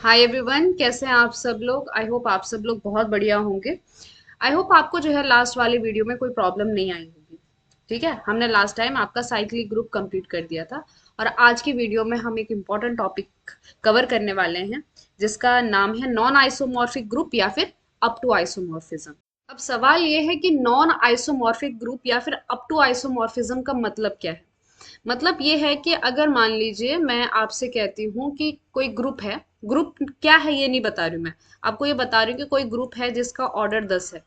Hi everyone, कैसे हैं आप सब लोग। आई होप आप सब लोग बहुत बढ़िया होंगे। आई होप आपको जो है लास्ट वाली वीडियो में कोई प्रॉब्लम नहीं आई होगी। ठीक है, हमने लास्ट टाइम आपका साइक्लिक ग्रुप कंप्लीट कर दिया था। और आज की वीडियो में हम एक इम्पॉर्टेंट टॉपिक कवर करने वाले हैं, जिसका नाम है नॉन आइसोमॉर्फिक ग्रुप या फिर अप टू आइसोमॉर्फिज्म। अब सवाल ये है कि नॉन आइसोमॉर्फिक ग्रुप या फिर अप टू आइसोमॉर्फिज्म का मतलब क्या है। मतलब ये है कि अगर मान लीजिए मैं आपसे कहती हूँ कि कोई ग्रुप है। ग्रुप क्या है ये नहीं बता रही हूँ मैं, आपको ये बता रही हूँ कि कोई ग्रुप है जिसका ऑर्डर 10 है।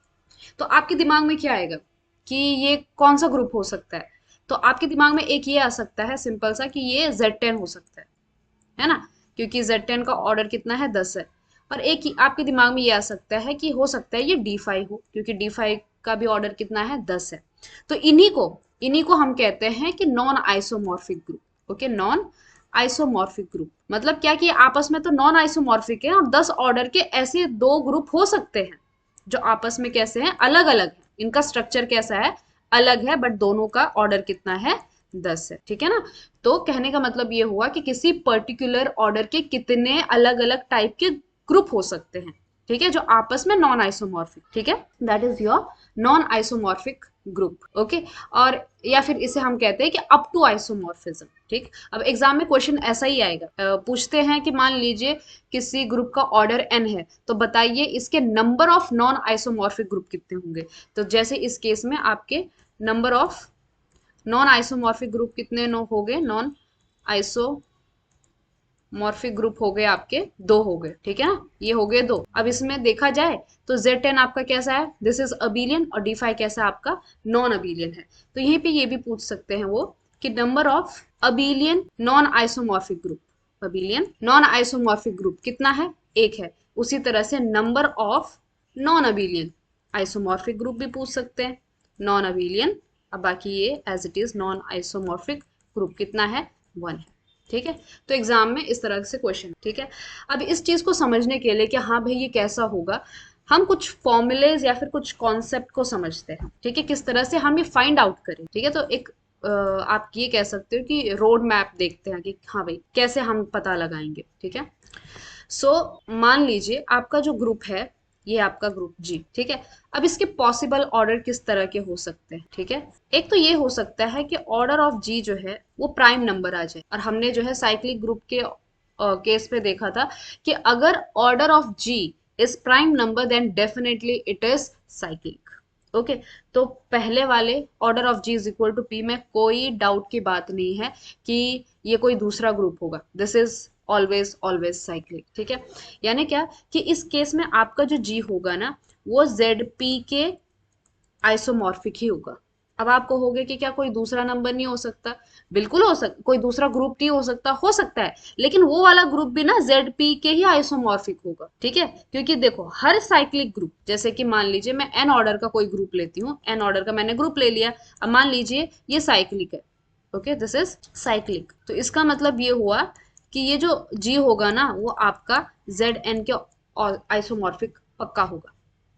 तो आपके दिमाग में क्या आएगा कि ये कौन सा ग्रुप हो सकता है। तो आपके दिमाग में एक ये आ सकता है सिंपल सा कि ये Z10 हो सकता है ना। क्योंकि Z10 का ऑर्डर कितना है, 10 है। और एक ही आपके दिमाग में ये आ सकता है कि हो सकता है ये D5 हो, क्योंकि D5 का भी ऑर्डर कितना है, 10 है। तो इन्हीं को हम कहते हैं कि non isomorphic group. Okay, non isomorphic group मतलब क्या कि आपस में तो नॉन आइसोमॉर्फिक है, और 10 ऑर्डर के ऐसे दो ग्रुप हो सकते हैं जो आपस में कैसे हैं, अलग अलग है। इनका स्ट्रक्चर कैसा है, अलग है, बट दोनों का ऑर्डर कितना है, 10 है। ठीक है ना। तो कहने का मतलब ये हुआ कि किसी पर्टिकुलर ऑर्डर के कितने अलग अलग टाइप के ग्रुप हो सकते हैं। ठीक है, जो आपस में नॉन आइसोमॉर्फिक। ठीक है, that is your non isomorphic group. Okay. और या फिर इसे हम कहते हैं कि अप टू आइसोमॉर्फिज्म। ठीक। अब एग्जाम में क्वेश्चन ऐसा ही आएगा। पूछते हैं कि मान लीजिए किसी ग्रुप का ऑर्डर n है, तो बताइए इसके number of non isomorphic group कितने होंगे। तो जैसे इस केस में आपके number of non isomorphic group कितने नो हो गए, नॉन आइसोमॉर्फिक ग्रुप हो गए आपके दो हो गए। ठीक है ना, ये हो गए दो। अब इसमें देखा जाए तो Z10 आपका कैसा है, दिस इज अबीलियन, और D5 कैसा है आपका, नॉन अबीलियन है। तो यहीं पे ये भी पूछ सकते हैं वो कि number of abelian non isomorphic group, abelian non isomorphic group कितना है, एक है। उसी तरह से number of non abelian isomorphic group भी पूछ सकते हैं, नॉन अबीलियन। अब बाकी ये as it is non isomorphic group कितना है, 1 है। ठीक है। तो एग्जाम में इस तरह से क्वेश्चन। ठीक है। अब इस चीज को समझने के लिए कि हाँ भाई ये कैसा होगा, हम कुछ फॉर्मूलेज या फिर कुछ कॉन्सेप्ट को समझते हैं। ठीक है, किस तरह से हम ये फाइंड आउट करें। ठीक है, तो एक आप ये कह सकते हो कि रोड मैप देखते हैं कि हाँ भाई कैसे हम पता लगाएंगे। ठीक है। सो मान लीजिए आपका जो ग्रुप है, ये आपका ग्रुप जी। ठीक है। अब इसके पॉसिबल ऑर्डर किस तरह के हो सकते हैं। ठीक है, एक तो ये हो सकता है कि ऑर्डर ऑफ जी जो है वो प्राइम नंबर आ जाए। और हमने जो है साइक्लिक ग्रुप के केस में देखा था कि अगर order of G is prime number then definitely it is cyclic. Okay. तो पहले वाले order of G is equal to P में कोई डाउट की बात नहीं है कि ये कोई दूसरा ग्रुप होगा, this is always always cyclic. ठीक है। यानी क्या कि इस केस में आपका जो जी होगा ना, वो जेड पी के आइसोमॉर्फिक ही होगा। अब आप कहोगे कि क्या कोई दूसरा नंबर नहीं हो सकता। बिल्कुल हो सकता, कोई दूसरा ग्रुप नहीं हो सकता है, लेकिन वो वाला ग्रुप भी ना जेड पी के ही आइसोमॉर्फिक होगा। ठीक है, क्योंकि देखो हर साइक्लिक ग्रुप, जैसे कि मान लीजिए मैं एन ऑर्डर का कोई ग्रुप लेती हूँ, एन ऑर्डर का मैंने ग्रुप ले लिया। अब मान लीजिए ये साइक्लिक है। Okay, this is cyclic. तो इसका मतलब ये हुआ कि ये जो जी होगा ना वो आपका जेड एन के आइसोमॉर्फिक पक्का होगा।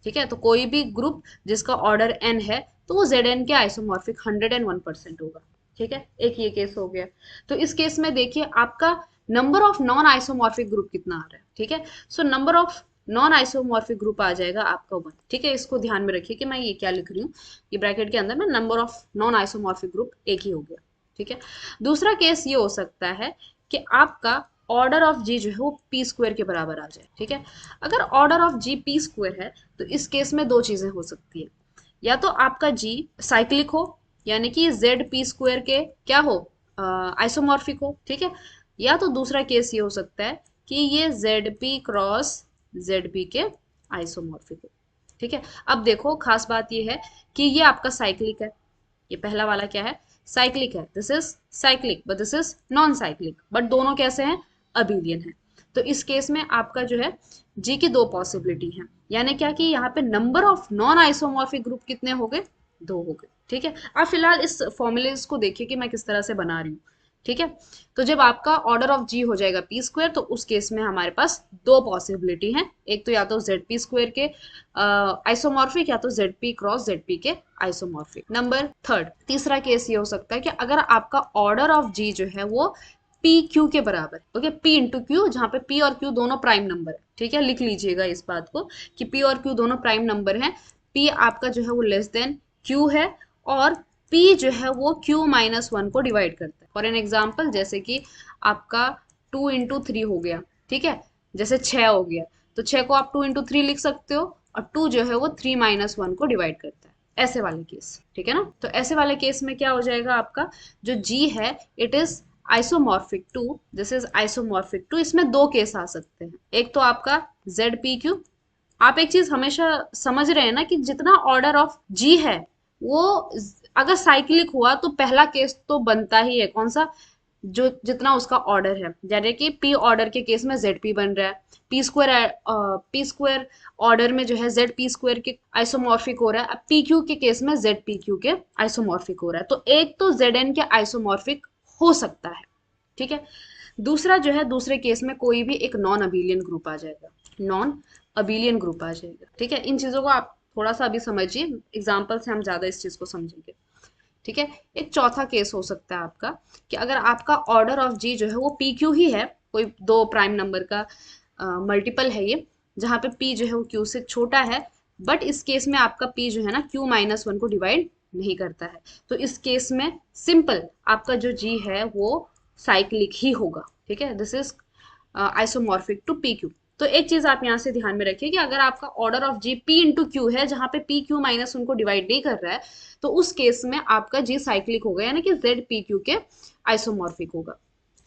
ठीक है, तो कोई भी ग्रुप जिसका ऑर्डर एन है तो वो जेड एन के आइसोमॉर्फिक 101% होगा। ठीक है, एक ये केस हो गया। तो इस केस में देखिए आपका number of non isomorphic group कितना आ रहा है। ठीक है, so number of non isomorphic group आ जाएगा आपका 1। ठीक है, इसको ध्यान में रखिए कि मैं ये क्या लिख रही हूँ। ये ब्रैकेट के अंदर में number of non isomorphic group एक ही हो गया। ठीक है। दूसरा केस ये हो सकता है कि आपका ऑर्डर ऑफ जी जो है वो पी स्क्वायर के बराबर आ जाए। ठीक है, अगर order of G P square है तो इस केस में दो चीजें हो सकती है। या तो आपका जी साइक्लिक हो, यानी कि जेड पी स्क्वायर के क्या हो, आइसोमॉर्फिक हो। ठीक है। या तो दूसरा केस ये हो सकता है कि ये Z P cross Z P के आइसोमॉर्फिक हो। ठीक है। अब देखो खास बात ये है कि ये आपका साइक्लिक है, ये पहला वाला क्या है, साइक्लिक है। This is cyclic but this is non cyclic, but दोनों कैसे हैं, अबीलियन है। तो इस केस में आपका जो है जी की दो पॉसिबिलिटी है, यानी क्या कि यहाँ पे number of non isomorphic group कितने हो गए, दो हो गए। ठीक है, अब फिलहाल इस फॉर्मूले को देखिए कि मैं किस तरह से बना रही हूँ। ठीक है, तो जब आपका ऑर्डर ऑफ जी हो जाएगा पी स्क्वायर, तो उस केस में हमारे पास दो पॉसिबिलिटी हैं, एक तो या तो जेड पी स्क्वायर के आइसोमॉर्फिक, या तो Z P cross Z P के आइसोमॉर्फिक। नंबर थर्ड, तीसरा केस ये हो सकता है कि अगर आपका ऑर्डर ऑफ जी जो है वो पी क्यू के बराबर, ओके, पी इंटू क्यू, जहाँ पे पी और क्यू दोनों प्राइम नंबर है, ठीक है, लिख लीजिएगा इस बात को कि पी और क्यू दोनों प्राइम नंबर हैं, पी आपका जो है वो लेस देन क्यू है, और पी जो है वो क्यू माइनस वन को डिवाइड करता है। फॉर एन एग्जाम्पल, जैसे कि आपका 2 इंटू 3 हो गया, ठीक है, जैसे 6 हो गया, तो 6 को आप 2 इंटू 3 लिख सकते हो, और 2 जो है वो 3 - 1 को डिवाइड करता है, ऐसे वाले केस, ठीक है ना। तो ऐसे वाले केस में क्या हो जाएगा, आपका जो जी है it is isomorphic to, this is isomorphic to, इसमें दो केस आ सकते हैं, एक तो आपका जेड पी क्यू। आप एक चीज हमेशा समझ रहे हैं ना कि जितना ऑर्डर ऑफ जी है वो अगर साइक्लिक हुआ तो पहला केस तो बनता ही है, कौन सा, जो जितना उसका ऑर्डर है, जैसे कि पी ऑर्डर के केस में जेड पी बन रहा है, पी स्क्वायर ऑर्डर में जो है जेड पी स्क्वायर के आइसोमॉर्फिक हो रहा है, अब पी क्यू के केस में जेड पी क्यू के आइसोमॉर्फिक हो रहा है, तो एक तो जेड एन के आइसोमॉर्फिक हो सकता है, ठीक है। दूसरा जो है, दूसरे केस में कोई भी एक नॉन अबिलियन ग्रुप आ जाएगा, नॉन अबिलियन ग्रुप आ जाएगा, ठीक है। इन चीजों को आप थोड़ा सा अभी समझिए, एग्जाम्पल से हम ज्यादा इस चीज को समझेंगे, ठीक है। एक चौथा केस हो सकता है आपका कि अगर आपका ऑर्डर ऑफ जी जो है वो पी क्यू ही है, कोई दो प्राइम नंबर का मल्टीपल है ये, जहाँ पे पी जो है वो क्यू से छोटा है, बट इस केस में आपका पी जो है ना क्यू माइनस वन को डिवाइड नहीं करता है, तो इस केस में सिंपल आपका जो जी है वो साइक्लिक ही होगा, ठीक है, this is isomorphic to P Q. तो एक चीज आप यहाँ से ध्यान में रखिए कि अगर आपका order of G P into Q है, जहां पे पी क्यू माइनस उनको डिवाइड नहीं कर रहा है, तो उस केस में आपका जी साइक्लिक होगा, यानी कि जेड पी क्यू के आइसोमॉर्फिक होगा,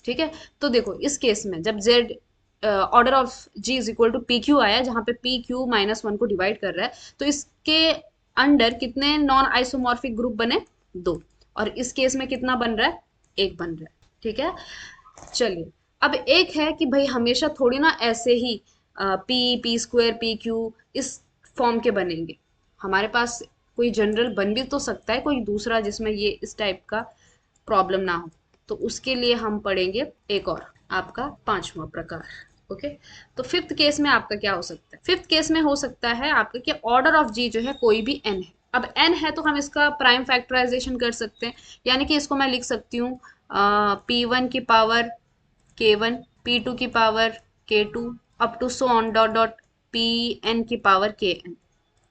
ठीक है। तो देखो इस केस में जब Z order of G is equal to P Q आया, जहां पे पी क्यू माइनस वन को डिवाइड कर रहा है, तो इसके अंडर कितने नॉन आइसोमॉर्फिक ग्रुप बने, दो, और इस केस में कितना बन रहा है, एक बन रहा है, ठीक है। चलिए, अब एक है कि भाई हमेशा थोड़ी ना ऐसे ही पी स्क्वायर पी क्यू इस फॉर्म के बनेंगे, हमारे पास कोई जनरल बन भी तो सकता है कोई दूसरा जिसमें ये इस टाइप का प्रॉब्लम ना हो, तो उसके लिए हम पढ़ेंगे एक और आपका पांचवा प्रकार, ओके। तो फिफ्थ केस में आपका क्या हो सकता है, फिफ्थ केस में हो सकता है आपका कि ऑर्डर ऑफ जी जो है कोई भी एन है, अब एन है तो हम इसका प्राइम फैक्टराइजेशन कर सकते हैं, यानी कि इसको मैं लिख सकती हूँ पी वन की पावर के वन, पी टू की पावर के two, up to so on dot dot P N की पावर के एन,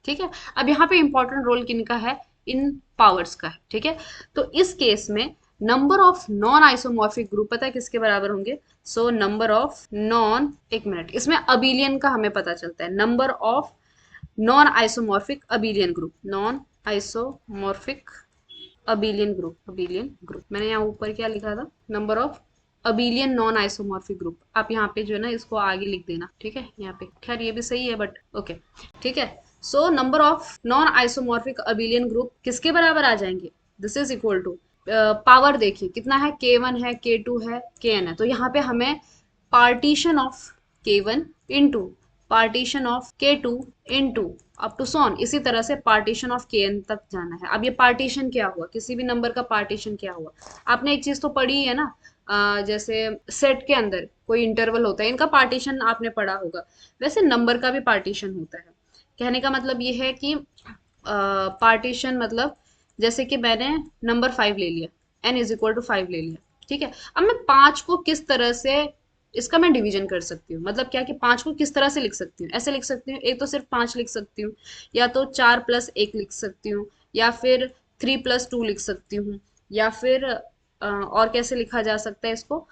ठीक है। अब यहाँ पे इंपॉर्टेंट रोल किनका है, इन पावर्स का है, ठीक है। तो इस केस में number of non isomorphic group पता है किसके बराबर होंगे, सो नंबर ऑफ नॉन, एक मिनट, इसमें अबिलियन का हमें पता चलता है, number of non isomorphic abelian group, non isomorphic abelian group मैंने यहाँ ऊपर क्या लिखा था, number of abelian non isomorphic group, आप यहाँ पे जो है ना इसको आगे लिख देना, ठीक है, यहाँ पे खैर ये भी सही है बट ओके, ठीक है। So number of non isomorphic abelian group किसके बराबर आ जाएंगे, this is equal to, power देखिए कितना है, के वन है, के टू है, के एन है, तो यहाँ पे हमें पार्टीशन ऑफ के वन इंटू पार्टीशन ऑफ के टू इंटू अप टू सोन, इसी तरह से पार्टीशन ऑफ के एन तक जाना है। अब ये पार्टीशन क्या हुआ, किसी भी नंबर का पार्टीशन क्या हुआ, आपने एक चीज तो पढ़ी है ना, जैसे सेट के अंदर कोई इंटरवल होता है, इनका पार्टीशन आपने पढ़ा होगा, वैसे नंबर का भी पार्टीशन होता है। कहने का मतलब ये है कि पार्टीशन मतलब जैसे कि मैंने नंबर 5 ले लिया, एन इज इक्वल टू 5 ले लिया, ठीक है। अब मैं 5 को किस तरह से इसका मैं डिवीजन कर सकती हूँ, मतलब क्या कि 5 को किस तरह से लिख सकती हूँ, ऐसे लिख सकती हूँ, एक तो सिर्फ 5 लिख सकती हूँ, या तो 4+1 लिख सकती हूँ, या फिर 3+2 लिख सकती हूँ, या फिर और कैसे लिखा जा सकता है इसको,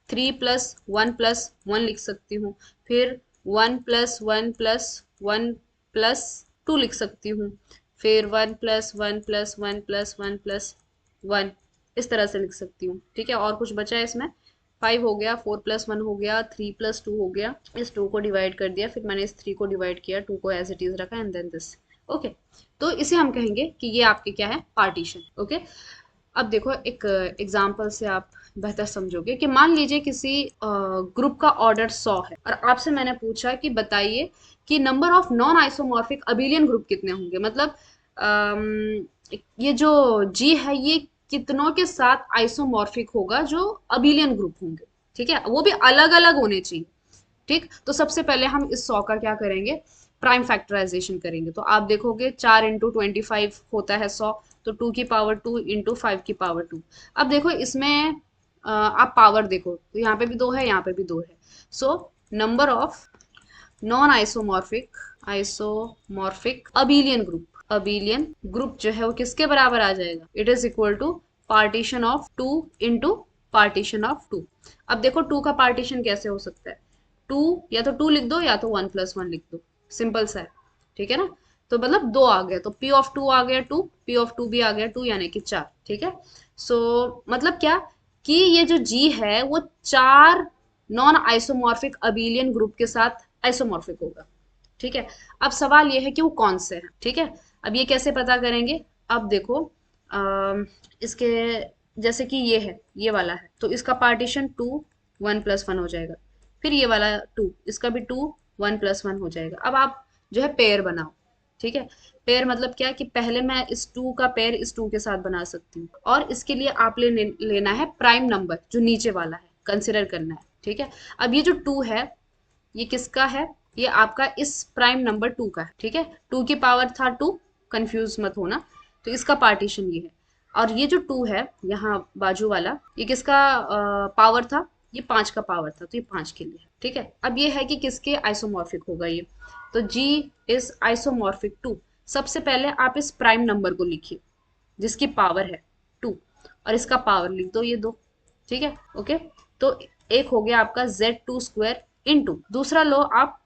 3+1+1 लिख सकती हूँ, फिर 1+1+1+2 लिख सकती हूँ, फिर 1+1+1+1+1 इस तरह से लिख सकती हूँ, ठीक है। और कुछ बचा है इसमें, 5 हो गया, 4+1 हो गया, 3+2 हो गया, इस 2 को डिवाइड कर दिया, फिर मैंने इस 3 को डिवाइड किया, 2 को एज इट इज रखा, एंड देन दिस, ओके। तो इसे हम कहेंगे कि ये आपके क्या है, पार्टीशन, ओके। अब देखो एक एग्जाम्पल से आप बेहतर समझोगे कि मान लीजिए किसी ग्रुप का ऑर्डर 100 है, और आपसे मैंने पूछा कि बताइए कि number of non isomorphic abelian group कितने होंगे, मतलब ये जो जी है ये कितनों के साथ आइसोमॉर्फिक होगा जो अबिलियन ग्रुप होंगे, ठीक है, वो भी अलग अलग होने चाहिए, ठीक। तो सबसे पहले हम इस 100 का क्या करेंगे, प्राइम फैक्टराइजेशन करेंगे, तो आप देखोगे 4 × 25 होता है 100, तो 2 की पावर 2 इंटू 5 की पावर 2। अब देखो इसमें आप पावर देखो तो यहाँ पे भी दो है, यहाँ पे भी दो है। So number of non isomorphic isomorphic abelian group जो है वो किसके बराबर आ जाएगा? It is equal to partition of two into partition of two. अब देखो टू का पार्टीशन कैसे हो सकता है? टू या तो टू लिख दो या तो वन प्लस वन लिख दो, सिंपल सा है, ठीक है ना। तो मतलब दो आ गया तो पी ऑफ टू आ गया टू, पी ऑफ टू भी आ गया टू, यानी कि चार, ठीक है। सो मतलब क्या कि ये जो जी है वो चार नॉन आइसोमॉर्फिक अबीलियन ग्रुप के साथ आइसोमॉर्फिक होगा, ठीक है। अब सवाल ये है कि वो कौन से हैं, ठीक है। अब ये कैसे पता करेंगे? अब देखो इसके जैसे कि ये है, ये वाला है तो इसका partition two one plus one हो जाएगा। फिर ये वाला टू, इसका भी टू वन प्लस वन हो जाएगा। अब आप जो है पेयर बनाओ, ठीक है। पेयर मतलब क्या कि पहले मैं इस टू का पेयर इस टू के साथ बना सकती हूँ, और इसके लिए आप लेना है प्राइम नंबर जो नीचे वाला है, कंसिडर करना है, ठीक है। अब ये जो टू है ये किसका है? ये आपका इस प्राइम नंबर टू का है, ठीक है। टू की पावर था टू, कंफ्यूज मत होना। तो इसका पार्टीशन ये है, और ये जो टू है यहाँ बाजू वाला, ये किसका पावर था? ये पांच का पावर था, तो ये पांच के लिए है, ठीक है। अब ये है कि किसके आइसोमॉर्फिक होगा ये, तो जी इज आइसोमॉर्फिक टू। सबसे पहले आप इस प्राइम नंबर को लिखिए जिसकी पावर है टू, और इसका पावर लिख दो ये दो, ठीक है, ओके। तो एक हो गया आपका Z2 स्क्वायर इंटू, दूसरा लो आप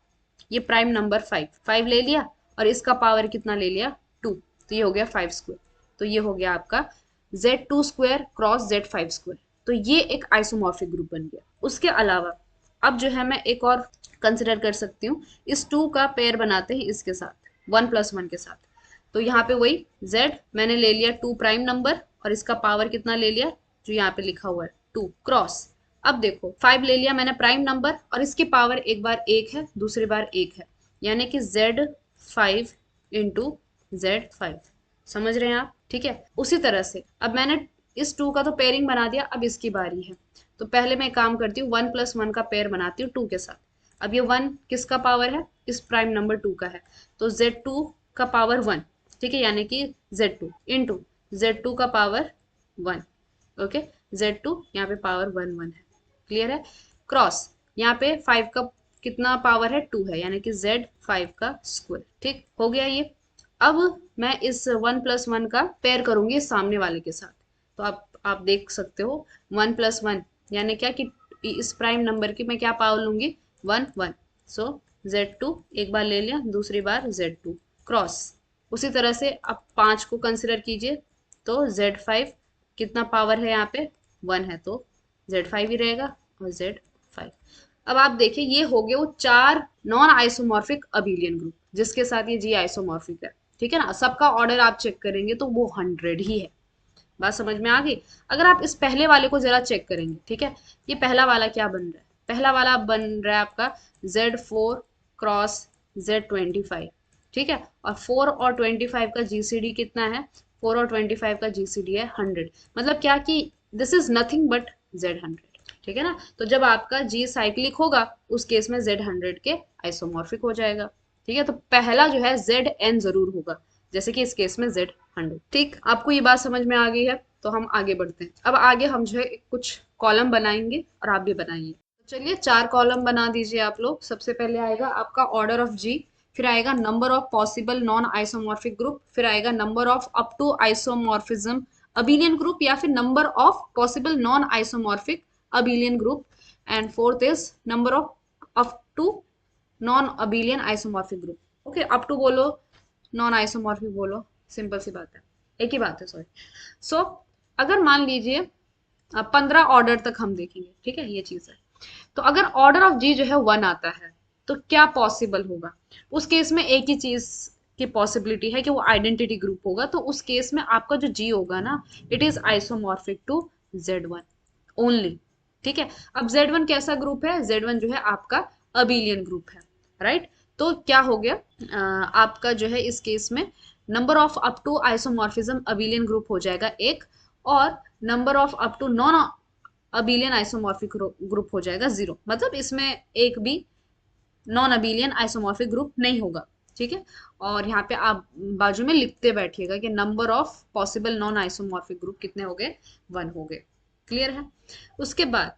ये प्राइम नंबर फाइव, फाइव ले लिया और इसका पावर कितना ले लिया? टू, तो ये हो गया फाइव स्क्वायर। तो ये हो गया आपका Z2 square cross Z5 square. तो ये एक आइसोमॉर्फिक ग्रुप बन गया। उसके अलावा अब जो है मैं एक और कंसिडर कर सकती हूँ, इस टू का पेयर बनाते हैं इसके साथ, वन प्लस वन के साथ। तो यहाँ पे वही Z मैंने ले लिया टू प्राइम नंबर, और इसका पावर कितना ले लिया जो यहाँ पे लिखा हुआ है टू, क्रॉस। अब देखो फाइव ले लिया मैंने प्राइम नंबर, और इसकी पावर एक बार एक है दूसरी बार एक है, यानी कि Z5 इंटू Z5। समझ रहे हैं आप? ठीक है। उसी तरह से अब मैंने इस टू का तो पेयरिंग बना दिया, अब इसकी बारी है। तो पहले मैं काम करती हूँ वन प्लस वन का पेयर बनाती हूँ टू के साथ। अब ये वन किसका पावर है? इस प्राइम नंबर टू का है, तो Z2 का पावर वन, ठीक है, यानी कि Z2 इंटू Z2 का पावर वन, ओके। Z2 यहाँ पे पावर वन वन है, क्लियर है। क्रॉस यहाँ पे फाइव का कितना पावर है? टू है, यानी कि Z5 का स्क्वायर, ठीक हो गया ये। अब मैं इस वन प्लस वन का पेयर करूंगी सामने वाले के साथ। तो आप देख सकते हो वन प्लस वन यानी क्या कि इस प्राइम नंबर की मैं क्या पावर लूंगी? One one. सो Z2 एक बार ले लिया, दूसरी बार Z2 क्रॉस। उसी तरह से अब पांच को कंसिडर कीजिए, तो Z5 कितना पावर है यहाँ पे? वन है, तो Z5 ही रहेगा, और Z5। अब आप देखिए ये हो गए वो चार नॉन आइसोमॉर्फिक अबीलियन ग्रुप जिसके साथ ये जी आइसोमॉर्फिक है, ठीक है ना। सबका ऑर्डर आप चेक करेंगे तो वो 100 ही है। बात समझ में आ गई? अगर आप इस पहले वाले को जरा चेक करेंगे, ठीक है, ये पहला वाला क्या बन रहा है? पहला वाला बन रहा है आपका Z4 क्रॉस Z25, ठीक है। और 4 और 25 का जीसीडी कितना है? 4 और 25 का जीसीडी है 100। मतलब क्या कि this is nothing but Z100, ठीक है ना। तो जब आपका जी साइक्लिक होगा उस केस में Z100 के आइसोमॉर्फिक हो जाएगा, ठीक है। तो पहला जो है Zn जरूर होगा, जैसे कि इस केस में Z100। ठीक, आपको ये बात समझ में आ गई है? तो हम आगे बढ़ते हैं। अब आगे हम जो है कुछ कॉलम बनाएंगे और आप भी बनाइए। तो चलिए चार कॉलम बना दीजिए आप लोग। सबसे पहले आएगा आपका ऑर्डर ऑफ जी, फिर आएगा number of possible non isomorphic group, फिर आएगा number of up to isomorphism abelian group, या फिर number of possible non isomorphic abelian group, and fourth is number of up to non abelian isomorphic group. Okay, up to बोलो, non isomorphic बोलो, simple सी बात है, एक ही बात है, सॉरी। सो अगर मान लीजिए 15 ऑर्डर तक हम देखेंगे, ठीक है, ये चीज है। तो अगर ऑर्डर ऑफ जी जो है वन आता है तो क्या पॉसिबल होगा? उस केस में एक ही चीज की पॉसिबिलिटी है कि वो आइडेंटिटी ग्रुप होगा। तो उस केस में आपका जो जी होगा ना, it is isomorphic to Z1 only, ठीक है। अब Z1 कैसा ग्रुप है? Z1 जो है आपका अबिलियन ग्रुप है, राइट। तो क्या हो गया आपका जो है इस केस में number of up to isomorphism abelian group हो जाएगा एक, और number of up to non abelian isomorphic group हो जाएगा जीरो। मतलब इसमें एक भी नॉन अबिलियन आइसोमॉर्फिक ग्रुप नहीं होगा, ठीक है। और यहाँ पे आप बाजू में लिखते बैठिएगा कि number of possible non isomorphic group कितने हो गए? वन हो गए। क्लियर है। उसके बाद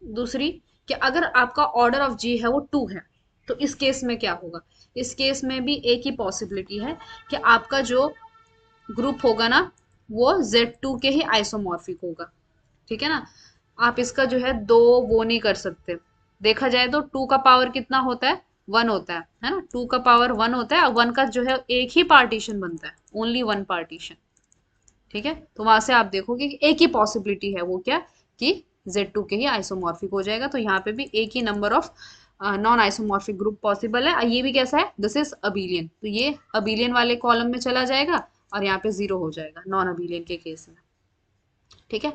दूसरी, कि अगर आपका ऑर्डर ऑफ जी है वो 2 है, तो इस केस में क्या होगा? इस केस में भी एक ही पॉसिबिलिटी है कि आपका जो ग्रुप होगा ना वो Z2 के ही आइसोमॉर्फिक होगा, ठीक है ना। आप इसका जो है दो वो नहीं कर सकते। देखा जाए तो 2 का पावर कितना होता है? 1 होता है ना। 2 का पावर 1 होता है और 1 का जो है एक ही पार्टीशन बनता है, ओनली 1 पार्टीशन, ठीक है। तो वहां से आप देखोगे कि एक ही पॉसिबिलिटी है, वो क्या, कि Z2 के ही आइसोमॉर्फिक हो जाएगा। तो यहाँ पे भी एक ही number of non isomorphic group possible है। ये भी कैसा है? दिस इज अबीलियन, तो ये अबीलियन वाले कॉलम में चला जाएगा और यहाँ पे 0 हो जाएगा नॉन अबीलियन के केस में, ठीक है।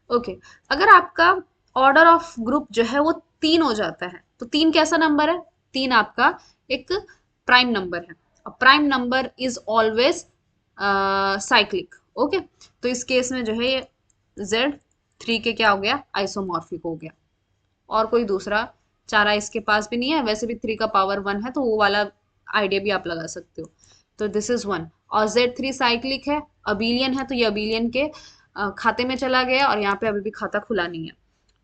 ओके, अगर आपका ऑर्डर ऑफ ग्रुप जो है वो 3 हो जाता है, तो 3 कैसा नंबर है? 3 आपका एक प्राइम नंबर है, और prime number is always cyclic. Okay, तो इस केस में जो है ये Z3 के क्या हो गया? आइसोमॉर्फिक हो गया। और कोई दूसरा चारा इसके पास भी नहीं है, वैसे भी 3 का पावर 1 है, तो वो वाला आइडिया भी आप लगा सकते हो। तो दिस इज 1, और Z3 साइक्लिक है, अबीलियन है, तो ये अबीलियन के खाते में चला गया, और यहाँ पे अभी भी खाता खुला नहीं है,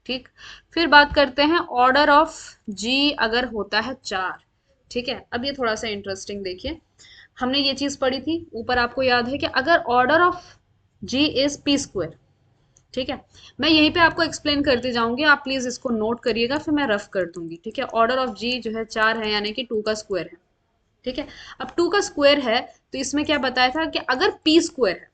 ठीक। फिर बात करते हैं ऑर्डर ऑफ जी अगर होता है 4, ठीक है। अब ये थोड़ा सा इंटरेस्टिंग देखिए, हमने ये चीज पढ़ी थी ऊपर, आपको याद है कि अगर order of G is P square, ठीक है। मैं यहीं पे आपको एक्सप्लेन करते जाऊंगी, आप प्लीज इसको नोट करिएगा, फिर मैं रफ कर दूंगी, ठीक है। ऑर्डर ऑफ जी जो है 4 है, यानी कि 2 का स्क्वायर है, ठीक है। अब 2 का स्क्वायर है, तो इसमें क्या बताया था कि अगर पी स्क्वायर है,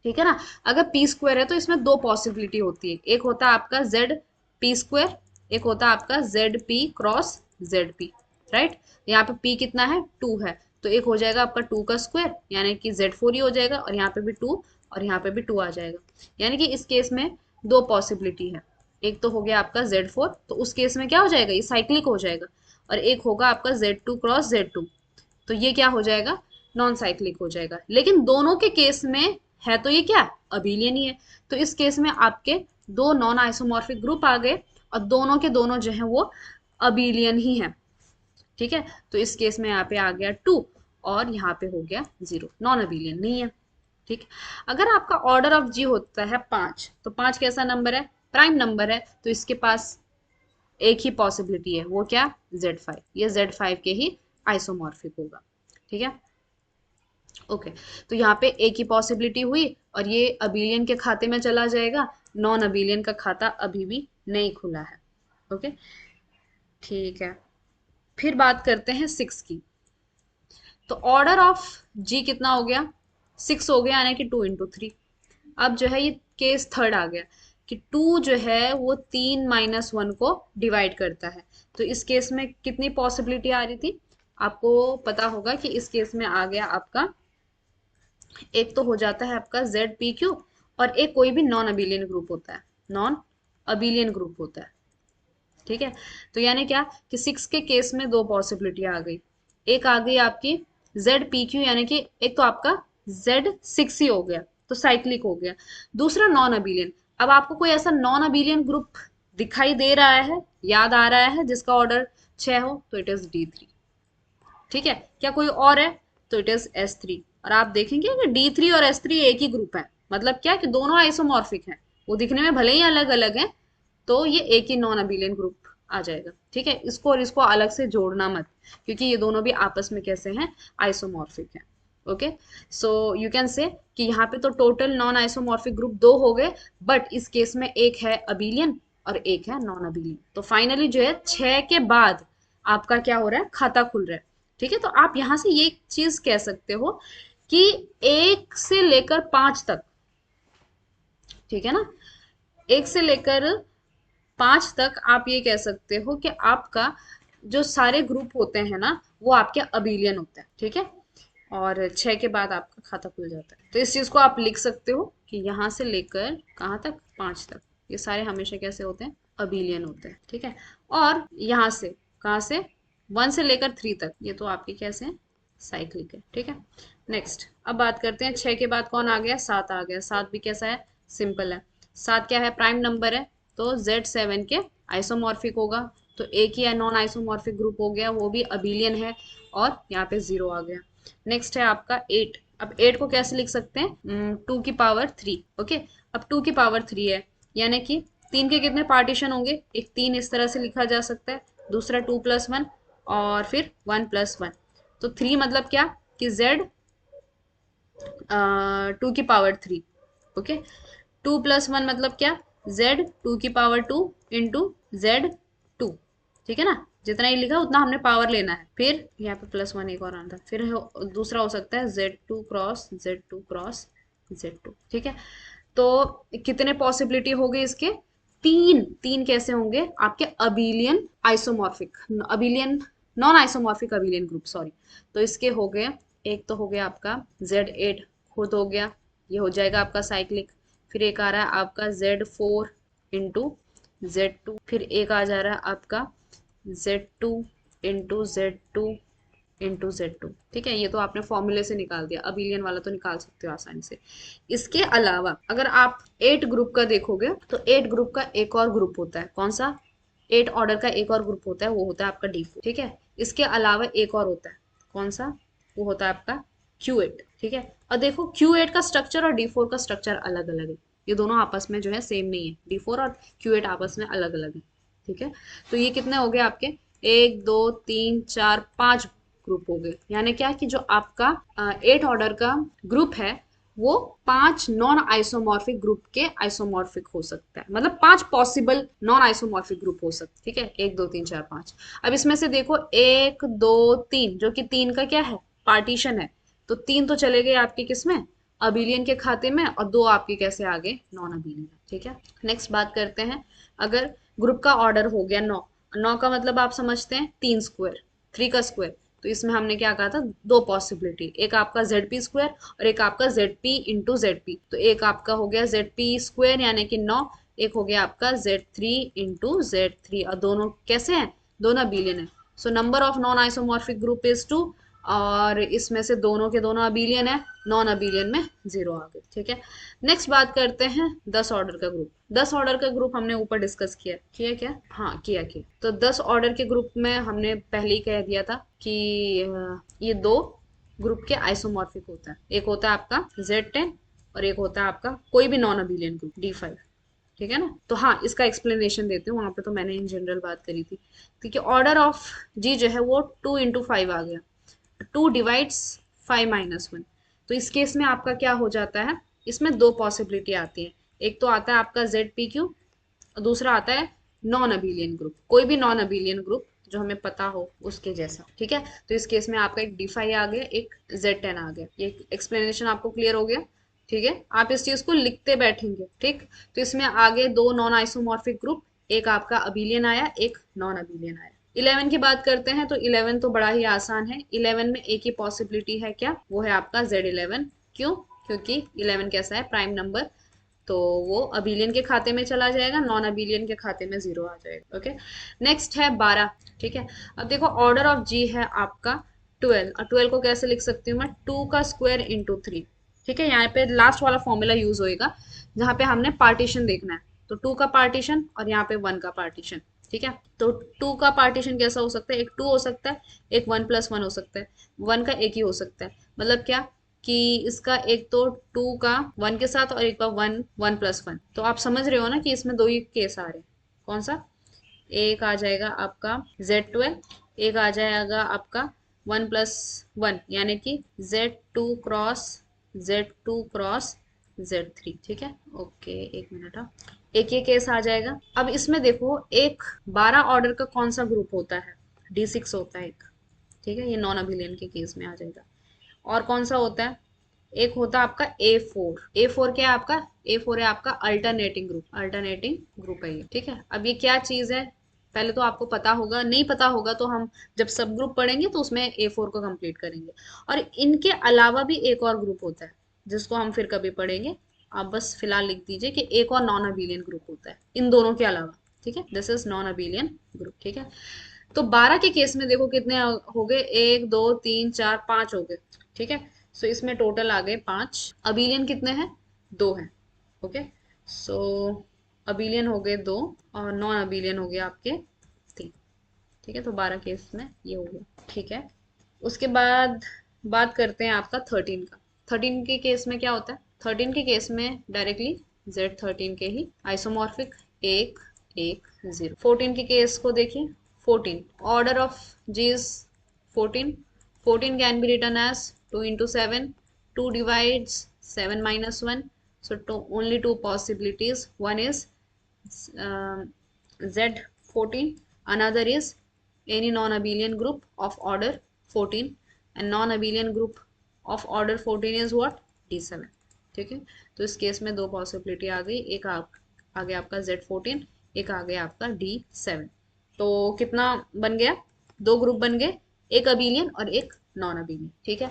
ठीक है ना, अगर पी स्क्वायर है तो इसमें दो पॉसिबिलिटी होती है। एक होता है आपका जेड पी स्क्वायर, एक होता है आपका Z P cross Z P, right. यहाँ पे पी कितना है? 2 है, तो एक हो जाएगा आपका 2 का स्क्वायर, यानी कि Z4 ही हो जाएगा, और यहाँ पे भी 2 और यहाँ पे भी 2 आ जाएगा। यानी कि इस केस में दो पॉसिबिलिटी है। एक तो हो गया आपका Z4, तो उस केस में क्या हो जाएगा? ये साइक्लिक हो जाएगा। और एक होगा आपका Z2 क्रॉस Z2, तो ये क्या हो जाएगा? नॉन साइक्लिक हो जाएगा। लेकिन दोनों के केस में है तो ये क्या? अबीलियन ही है। तो इस केस में आपके दो नॉन आइसोमॉर्फिक ग्रुप आ गए, और दोनों के दोनों जो है वो अबीलियन ही है, ठीक है। तो इस केस में यहाँ पे आ गया 2, और यहाँ पे हो गया 0, नॉन अबीलियन नहीं है, ठीक। अगर आपका ऑर्डर ऑफ जी होता है 5, तो 5 कैसा नंबर है? प्राइम नंबर है, तो इसके पास एक ही पॉसिबिलिटी है, वो क्या? Z5, ये Z5 के ही आइसोमॉर्फिक होगा, ठीक है। ओके, तो यहाँ पे एक ही पॉसिबिलिटी हुई, और ये अबीलियन के खाते में चला जाएगा, नॉन अबीलियन का खाता अभी भी नहीं खुला है। ओके, ठीक है। फिर बात करते हैं 6 की। तो ऑर्डर ऑफ जी कितना हो गया? 6 हो गया, यानी कि 2 × 3। अब जो है ये केस थर्ड आ गया, कि 2 जो है वो 3 - 1 को डिवाइड करता है। तो इस केस में कितनी पॉसिबिलिटी आ रही थी? आपको पता होगा कि इस केस में आ गया आपका, एक तो हो जाता है आपका ZPQ, और एक कोई भी नॉन अबीलियन ग्रुप होता है, नॉन अबीलियन ग्रुप होता है, ठीक है। तो यानी क्या, कि 6 के केस में दो पॉसिबिलिटी आ गई। एक आ गई आपकी ZPQ, यानी कि एक तो आपका Z6 ही हो गया, तो साइक्लिक हो गया। दूसरा नॉन अबीलियन। अब आपको कोई ऐसा नॉन अबीलियन ग्रुप दिखाई दे रहा है, याद आ रहा है, जिसका ऑर्डर 6 हो, तो इट इज D3, ठीक है। क्या कोई और है? तो इट इज S3। और आप देखेंगे कि D3 और S3 एक ही ग्रुप है, मतलब क्या, कि दोनों आइसोमॉर्फिक हैं, वो दिखने में भले ही अलग अलग हैं, तो ये एक ही नॉन अबीलियन ग्रुप आ जाएगा, ठीक है। इसको और इसको अलग से जोड़ना मत, क्योंकि ये दोनों भी आपस में कैसे हैं? आइसोमॉर्फिक हैं। Okay, so you can say कि यहाँ पे तो टोटल नॉन आइसोमॉर्फिक ग्रुप 2 हो गए, बट इस केस में एक है अबीलियन और एक है नॉन अबीलियन। तो फाइनली जो है 6 के बाद आपका क्या हो रहा है? खाता खुल रहा है, ठीक है। तो आप यहाँ से ये चीज कह सकते हो कि 1 से लेकर 5 तक, ठीक है ना, 1 से लेकर 5 तक आप ये कह सकते हो कि आपका जो सारे ग्रुप होते हैं ना, वो आपके अबीलियन होते हैं, ठीक है। और 6 के बाद आपका खाता खुल जाता है। तो इस चीज को आप लिख सकते हो कि यहाँ से लेकर कहाँ तक? 5 तक, ये सारे हमेशा कैसे होते हैं? अबीलियन होते हैं, ठीक है। और यहाँ से कहाँ से? 1 से लेकर 3 तक, ये तो आपके कैसे हैं? साइक्लिक है, ठीक है। नेक्स्ट, अब बात करते हैं 6 के बाद कौन आ गया? 7 आ गया। 7 भी कैसा है? सिंपल है। 7 क्या है? प्राइम नंबर है, तो Z7 के आइसोमॉर्फिक होगा। तो एक ही नॉन आइसोमॉर्फिक ग्रुप हो गया, वो भी अबीलियन है, और यहाँ पे 0 आ गया। नेक्स्ट है आपका 8। अब 8 को कैसे लिख सकते हैं, 2 की पावर 3। ओके, अब 2 की पावर 3 है, यानी कि 3 के कितने पार्टीशन होंगे, एक 3 इस तरह से लिखा जा सकता है, दूसरा 2+1 और फिर 1+1। तो 3 मतलब क्या कि z 2 की पावर 3। ओके, 2+1 मतलब क्या, z 2 की पावर 2 इंटू z 2। ठीक है ना, जितना ही लिखा उतना हमने पावर लेना है। फिर यहाँ पे +1 एक और आता है, फिर दूसरा हो सकता है z2 क्रॉस z2 ठीक है। तो कितने पॉसिबिलिटी हो गए इसके, तीन। तीन कैसे होंगे आपके abelian isomorphic, abelian non isomorphic abelian group, sorry. तो इसके हो गए, एक तो हो गया आपका Z8 खुद हो गया, ये हो जाएगा आपका साइक्लिक। फिर एक आ रहा है आपका Z4 इंटू Z2, फिर एक आ जा रहा है आपका Z2 into Z2 into Z2। ठीक है, ये तो आपने फॉर्मूले से निकाल दिया, अबिलियन वाला तो निकाल सकते हो आसानी से। इसके अलावा अगर आप 8 ग्रुप का देखोगे तो 8 ग्रुप का एक और ग्रुप होता है, कौन सा, 8 ऑर्डर का एक और ग्रुप होता है, वो होता है आपका D4। ठीक है, इसके अलावा एक और होता है, कौन सा, वो होता है आपका Q8। ठीक है, और देखो Q8 का स्ट्रक्चर और D4 का स्ट्रक्चर अलग अलग है, ये दोनों आपस में जो है सेम नहीं है, D4 और Q8 आपस में अलग अलग है। ठीक है, तो ये कितने हो गए आपके, 1 2 3 4 5 ग्रुप हो गए। यानी क्या कि जो आपका 8 ऑर्डर का ग्रुप है वो 5 नॉन आइसोमॉर्फिक ग्रुप के आइसोमॉर्फिक हो सकता है, मतलब 5 पॉसिबल नॉन आइसोमॉर्फिक ग्रुप हो सकते हैं। ठीक है, 1 2 3 4 5। अब इसमें से देखो 1 2 3, जो कि 3 का क्या है, पार्टीशन है, तो 3 तो चले गए आपके किसमें, अबिलियन के खाते में, और 2 आपके कैसे आ गए, नॉन अबिलियन। ठीक है, नेक्स्ट बात करते हैं, अगर ग्रुप का ऑर्डर हो गया 9, 9 का मतलब आप समझते हैं 3 स्क्वायर, 3 का स्क्वायर। तो इसमें हमने क्या कहा था, दो पॉसिबिलिटी, एक आपका ZP² और एक आपका ZP इंटू ZP। तो एक आपका हो गया ZP² यानी कि 9, एक हो गया आपका Z3 इंटू Z3, और दोनों कैसे हैं, दोनों अबिलियन है। So number of non isomorphic group is 2, और इसमें से दोनों के दोनों अबिलियन है, नॉन अबिलियन में 0 आ गए। ठीक है, नेक्स्ट बात करते हैं 10 ऑर्डर का ग्रुप। 10 ऑर्डर का ग्रुप हमने ऊपर डिस्कस किया किया क्या, हाँ किया। तो 10 ऑर्डर के ग्रुप में हमने पहले ही कह दिया था कि ये दो ग्रुप के आइसोमॉर्फिक होता है, एक होता है आपका Z10 और एक होता है आपका कोई भी नॉन अबिलियन ग्रुप D5। ठीक है ना, तो हाँ इसका एक्सप्लेनेशन देती हूँ, वहां पे तो मैंने इन जनरल बात करी थी। ठीक है, ऑर्डर ऑफ जी जो है वो 2 इंटू 5 आ गया, 2 डिवाइड्स 5 - 1। तो इस केस में आपका क्या हो जाता है, इसमें दो पॉसिबिलिटी आती है, एक तो आता है आपका ZPQ और दूसरा आता है नॉन अबिलियन ग्रुप, कोई भी नॉन अबिलियन ग्रुप जो हमें पता हो उसके जैसा। ठीक है, तो इस केस में आपका एक D5 आ गया, एक Z10 आ गया। ये एक्सप्लेनेशन आपको क्लियर हो गया। ठीक है, आप इस चीज को लिखते बैठेंगे। ठीक, तो इसमें आगे दो नॉन आइसोमॉर्फिक ग्रुप, एक आपका अबिलियन आया, एक नॉन अबिलियन आया। 11 की बात करते हैं, तो 11 तो बड़ा ही आसान है, 11 में एक ही पॉसिबिलिटी है, क्या, वो है आपका Z11। क्यों, क्योंकि 11 कैसा है, प्राइम नंबर, तो वो अबिलियन के खाते में चला जाएगा, नॉन अबिलियन के खाते में 0 आ जाएगा। ओके, नेक्स्ट है 12। ठीक है, अब देखो ऑर्डर ऑफ जी है आपका 12, और 12 को कैसे लिख सकती हूँ मैं, 2 का स्क्वायर इंटू 3। ठीक है, यहाँ पे लास्ट वाला फॉर्मूला यूज होएगा जहाँ पे हमने पार्टीशन देखना है, तो 2 का पार्टीशन और यहाँ पे 1 का पार्टीशन। ठीक है, तो 2 का पार्टीशन कैसा हो सकता है, एक 2 हो सकता है, एक 1+1 हो सकता है, 1 का एक ही हो सकता है, मतलब क्या कि इसका एक तो 2 का 1 के साथ और एक का 1 1+1। तो आप समझ रहे हो ना कि इसमें दो ही केस आ रहे हैं, कौन सा, एक आ जाएगा आपका Z12, एक आ जाएगा आपका 1+1 यानी कि Z2 क्रॉस Z3। ठीक है, ओके एक मिनट, हाँ, एक ये केस आ जाएगा। अब इसमें देखो एक 12 ऑर्डर का कौन सा ग्रुप होता है, D6 होता है एक। ठीक है, ये नॉन अबिलियन के केस में आ जाएगा। और कौन सा होता है, एक होता है आपका A4। A4 क्या है आपका, A4 है आपका अल्टरनेटिंग ग्रुप, अल्टरनेटिंग ग्रुप है ये। ठीक है, अब ये क्या चीज है, पहले तो आपको पता होगा, नहीं पता होगा तो हम जब सब ग्रुप पढ़ेंगे तो उसमें A4 को कंप्लीट करेंगे। और इनके अलावा भी एक और ग्रुप होता है जिसको हम फिर कभी पढ़ेंगे, आप बस फिलहाल लिख दीजिए कि एक और नॉन अबिलियन ग्रुप होता है इन दोनों के अलावा। ठीक है, this is non abelian group. ठीक है, तो 12 के केस में देखो कितने हो गए, 1 2 3 4 5 हो गए। ठीक है, सो इसमें टोटल आ गए 5। अबिलियन कितने हैं, 2 हैं। ओके, सो अबिलियन हो गए 2 और नॉन अबिलियन हो गए आपके 3। ठीक है, तो 12 केस में ये हो गया। ठीक है, उसके बाद बात करते हैं आपका 13 का। 13 के केस में क्या होता है, 13 के केस में डायरेक्टली Z13 के ही आइसोमॉर्फिक, 1 1 0। 14 के केस को देखिए, 14 order of G is 14, 14 can be written as 2 into 7, 2 divides 7 minus 1, so only two possibilities, one is Z14, another is any non-abelian group of order 14, and non-abelian group of order 14 is what, D7। ठीक है, तो इस case में दो possibility आ गई, एक आ गया आपका Z14, एक आ गया आपका D7। तो कितना बन गया, दो ग्रुप बन गए, एक अबीलियन और एक नॉन अबीलियन। ठीक है,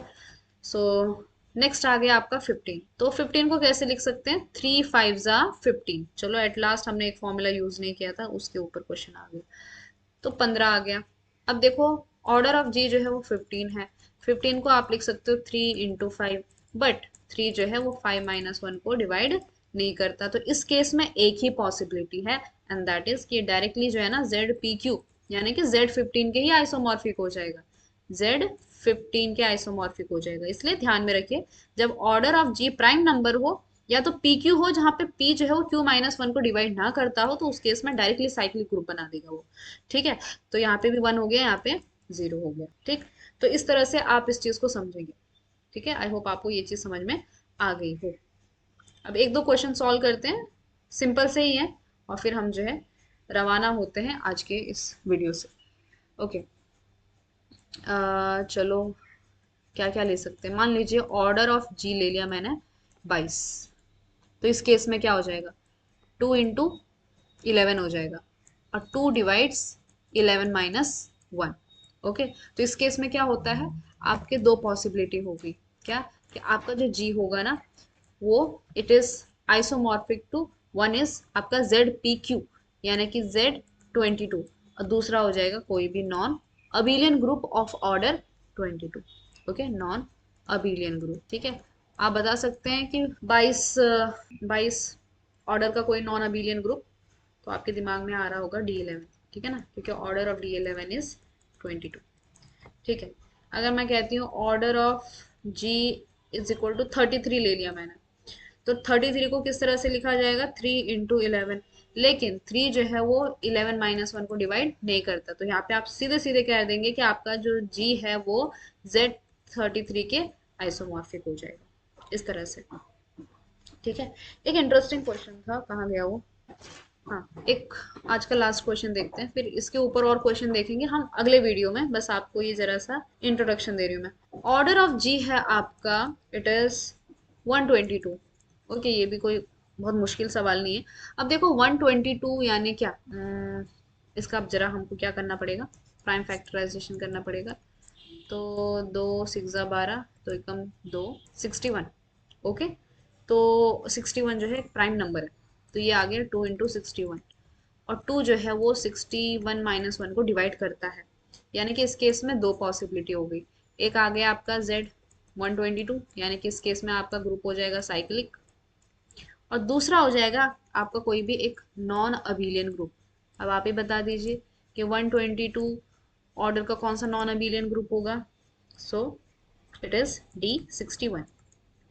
सो नेक्स्ट आ गया आपका 15। तो 15 को कैसे लिख सकते हैं, 3 5 ज़ा 15। चलो एट लास्ट हमने एक फॉर्मूला यूज नहीं किया था, उसके ऊपर क्वेश्चन आ गया, तो 15 आ गया। अब देखो ऑर्डर ऑफ जी जो है वो 15 है, 15 को आप लिख सकते हो 3 इंटू 5, बट 3 जो है वो 5 माइनस 1 को डिवाइड नहीं करता। तो इस केस में एक ही पॉसिबिलिटी है, एंड दैट इज कि डायरेक्टली जो है ना जेड पी क्यू यानी कि Z15 के ही आइसोमॉर्फिक हो जाएगा, Z15 के आइसोमॉर्फिक हो जाएगा। इसलिए ध्यान में रखिए, जब order of G prime number हो या तो पी क्यू हो जहां पे पी जो है वो क्यू माइनस 1 को डिवाइड ना करता हो, तो उस केस में डायरेक्टली साइक्लिक ग्रुप बना देगा वो। ठीक है, तो यहाँ पे भी 1 हो गया, यहाँ पे 0 हो गया। ठीक, तो इस तरह से आप इस चीज को समझेंगे। ठीक है, आई होप आपको ये चीज समझ में आ गई हो। अब एक दो क्वेश्चन सॉल्व करते हैं, सिंपल से ही है, और फिर हम जो है रवाना होते हैं आज के इस वीडियो से। ओके, चलो क्या क्या ले सकते हैं, मान लीजिए ऑर्डर ऑफ जी ले लिया मैंने 22, तो इस केस में क्या हो जाएगा, 2 इंटू 11 हो जाएगा, और 2 डिवाइड्स 11 माइनस 1। ओके, तो इस केस में क्या होता है, आपके दो पॉसिबिलिटी होगी, क्या कि आपका जो जी होगा ना वो it is isomorphic to, one is आपका जेड पी क्यू यानी कि Z22, और दूसरा हो जाएगा कोई भी non abelian group of order 22। Okay, non abelian group. ठीक है, आप बता सकते हैं कि 22 ऑर्डर का कोई नॉन अबिलियन ग्रुप, तो आपके दिमाग में आ रहा होगा D11। ठीक है ना, क्योंकि ऑर्डर ऑफ D11 इज 22। ठीक है, अगर मैं कहती हूँ order of G is equal to 33 ले लिया मैंने, तो 33 को किस तरह से लिखा जाएगा, 3 इंटू 11, लेकिन 3 जो है वो 11 माइनस 1 को डिवाइड नहीं करता, तो यहाँ पे आप सीधे सीधे कह देंगे कि आपका जो जी है वो Z33 के आइसोमॉर्फिक हो जाएगा, इस तरह से। ठीक है, एक इंटरेस्टिंग क्वेश्चन था, कहाँ गया वो, हाँ, एक आज का लास्ट क्वेश्चन देखते हैं, फिर इसके ऊपर और क्वेश्चन देखेंगे हम अगले वीडियो में, बस आपको ये जरा सा इंट्रोडक्शन दे रही हूँ मैं। ऑर्डर ऑफ जी है आपका, इट इज 122। ओके, ये भी कोई बहुत मुश्किल सवाल नहीं है। अब देखो 122 यानी क्या, इसका अब जरा हमको क्या करना पड़ेगा, प्राइम फैक्टराइजेशन करना पड़ेगा। तो 2 6 12, तो एकम 2 61। ओके, तो 61 जो है एक प्राइम नंबर है, तो ये आ गया 2 इंटू 61, और 2 जो है वो 61 माइनस 1 को डिवाइड करता है, यानी कि इस केस में दो पॉसिबिलिटी हो गई, एक आ गया आपका Z122 यानी कि इस केस में आपका ग्रुप हो जाएगा साइक्लिक, और दूसरा हो जाएगा आपका कोई भी एक नॉन अबिलियन ग्रुप। अब आप ही बता दीजिए कि 122 ऑर्डर का कौन सा नॉन अबिलियन ग्रुप होगा, सो इट इज D61।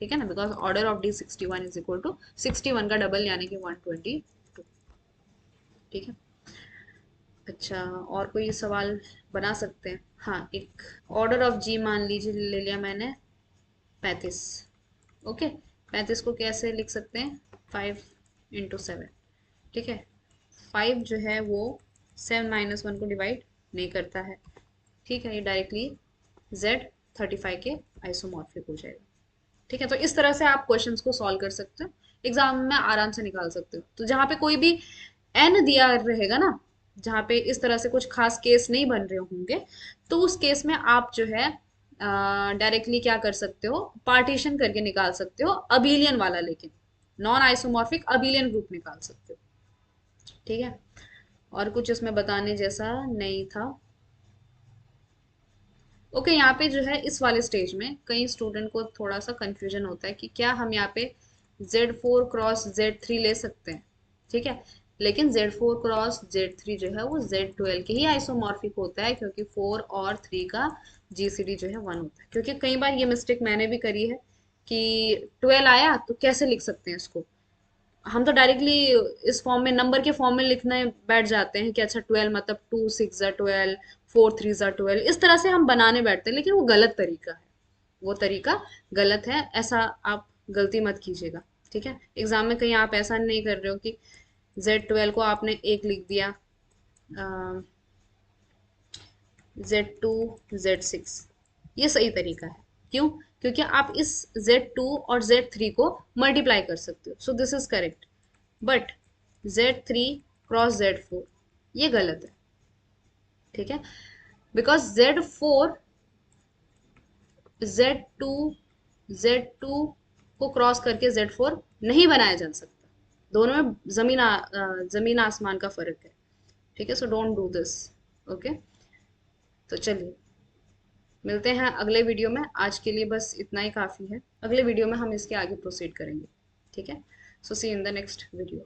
ठीक है ना, because order of D61 is equal to 61 का डबल यानी कि 122। ठीक है, अच्छा और कोई सवाल बना सकते हैं, हाँ, एक ऑर्डर ऑफ जी मान लीजिए ले लिया मैंने 35। ओके, 35 को कैसे लिख सकते हैं, 5 इंटू 7। ठीक है, 5 जो है वो 7 माइनस 1 को डिवाइड नहीं करता है। ठीक है, ये डायरेक्टली Z35 के आइसोमॉर्फिक हो जाएगा। ठीक है, तो इस तरह से आप क्वेश्चंस को सॉल्व कर सकते हो, एग्जाम में आराम से निकाल सकते हो। तो जहाँ पे कोई भी एन दिया रहेगा ना, जहाँ पे इस तरह से कुछ खास केस नहीं बन रहे होंगे, तो उस केस में आप जो है डायरेक्टली क्या कर सकते हो, पार्टीशन करके निकाल सकते हो अबिलियन वाला, लेकिन नॉन आइसोमॉर्फिक अबिलियन ग्रुप निकाल सकते हो। ठीक है, और कुछ इसमें बताने जैसा नहीं था। ओके, यहाँ पे जो है इस वाले स्टेज में कई स्टूडेंट को थोड़ा सा कंफ्यूजन होता है कि क्या हम यहाँ पे Z4 क्रॉस Z3 ले सकते हैं। ठीक है, लेकिन Z4 क्रॉस Z3 जो है वो Z12 के ही आइसोमॉर्फिक होता है, क्योंकि 4 और 3 का GCD जो है 1 होता है। क्योंकि कई बार ये मिस्टेक मैंने भी करी है कि 12 आया तो कैसे लिख सकते हैं इसको। हम तो डायरेक्टली इस फॉर्म में, नंबर के फॉर्म में लिखने बैठ जाते हैं कि अच्छा 12 मतलब 2 6 ज़ा 12, 4 3 ज़ा 12, इस तरह से हम बनाने बैठते हैं, लेकिन वो गलत तरीका है। वो तरीका गलत है, ऐसा आप गलती मत कीजिएगा। ठीक है, एग्जाम में कहीं आप ऐसा नहीं कर रहे हो कि Z12 को आपने एक लिख दिया, Z2 Z6, ये सही तरीका है। क्यों? क्योंकि आप इस Z2 और Z3 को मल्टीप्लाई कर सकते हो, so this is correct. But Z3 cross Z4 ये गलत है। ठीक है, बिकॉज Z2 Z2 को क्रॉस करके Z4 नहीं बनाया जा सकता। दोनों में जमीन आसमान का फर्क है। ठीक है, so don't do this. Okay, तो चलिए मिलते हैं अगले वीडियो में। आज के लिए बस इतना ही काफ़ी है। अगले वीडियो में हम इसके आगे प्रोसीड करेंगे। ठीक है, सो सी इन द नेक्स्ट वीडियो।